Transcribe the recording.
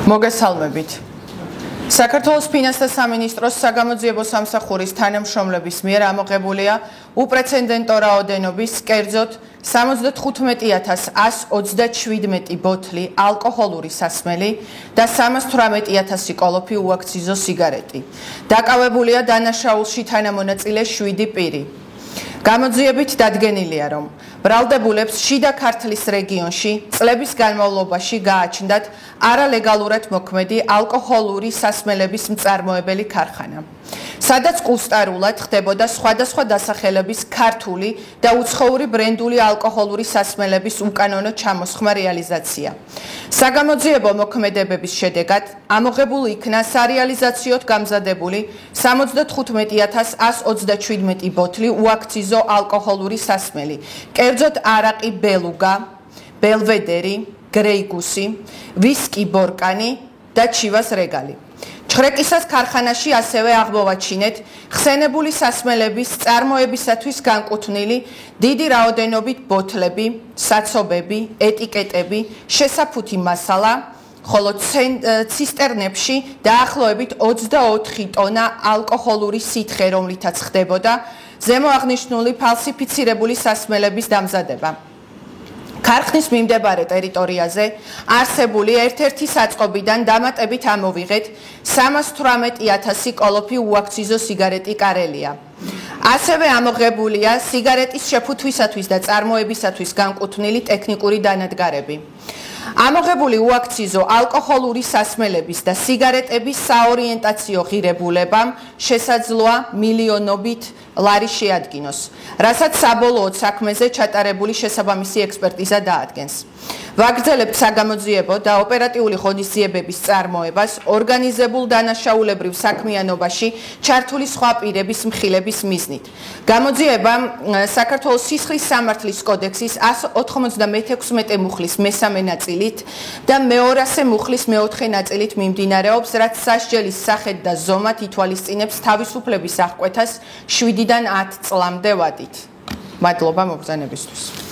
მოგესალმებით. საქართველოს ფინანსთა სამინისტროს საგამოძიებო სამსახურის თანამშრომლების მიერ ამოღებულია უპრეცედენტო რაოდენობის, კერძოდ 75,127 ბოთლი ალკოჰოლური სასმელი და 318,000 კოლოფი უაქციზო სიგარეტი. დაკავებულია დანაშაულში თანამონაწილე 7 პირი. გამოძიებით დადგენილია, რომ ბრალდებულებს შიდა ქართლის რეგიონში წლების განმავლობაში გააჩნდათ არალეგალურად მოქმედი ალკოჰოლური სასმელების მწარმოებელი ქარხანა, სადაც კუსტარულად ხდებოდა სხვადასხვა დასახელების ქართული და უცხოური ბრენდული ალკოჰოლური სასმელების უკანონო ჩამოსხმა რეალიზაცია. საგამოძიებო მოქმედებების შედეგად ამოღებულ იქნა სარეალიზაციოდ გამზადებული 75,127 ბოთლი უაქციზო ალკოჰოლური სასმელი, კერძოდ არაყი ბელუგა, ბელვედერი, გრეიგუსი, ვისკი ბორკანი და ჩივას რეგალი. ჩხრეკისას ქარხანაში ასევე აღმოვაჩინეთ ხსენებული სასმელების წარმოებისათვის განკუთვნილი დიდი რაოდენობით ბოთლები, საცობები, ეტიკეტები, შესაფუთი მასალა, ხოლო ცისტერნებში დაახლოებით 24 ტონა ალკოჰოლური სითხე, რომლითაც ხდებოდა ზემოაღნიშნული ფალსიფიცირებული სასმელების დამზადება. ქარხნის მიმდებარე ტერიტორიაზე არსებული ერთ-ერთი საწყობიდან დამატებით ამოვიღეთ 318,000 კოლოფი უაქციზო სიგარეტი კარელია. ასევე ამოღებულია სიგარეტის შეფუთვისათვის და წარმოებისათვის განკუთვნილი ტექნიკური დანადგარები. ამოღებული უაქციზო ალკოჰოლური სასმელების და სიგარეტების საორიენტაციო ღირებულებამ შესაძლოა მილიონობით ლარი შეადგინოს, რასაც საბოლოოდ საქმეზე ჩატარებული შესაბამისი ექსპერტიზა დაადგენს. ვაგრძელებთ საგამოძიებო და ოპერატიული ღონისძიებების წარმოებას ორგანიზებულ დანაშაულებრივ საქმიანობაში ჩართული სხვა პირების მხილების მიზნით. გამოძიებამ საქართველოს სისხლის სამართლის კოდექსის 196 მუხლის მესამე ნაწილით და მე200 მუხლის მეოთხე ნაწილით მიმდინარეობს, რაც სასჯელის სახედ და ზომად ითვალისწინებს თავისუფლების აღკვეთას 7-დან 10 წლამდე ვადით. მადლობა მობრძანებისთვის.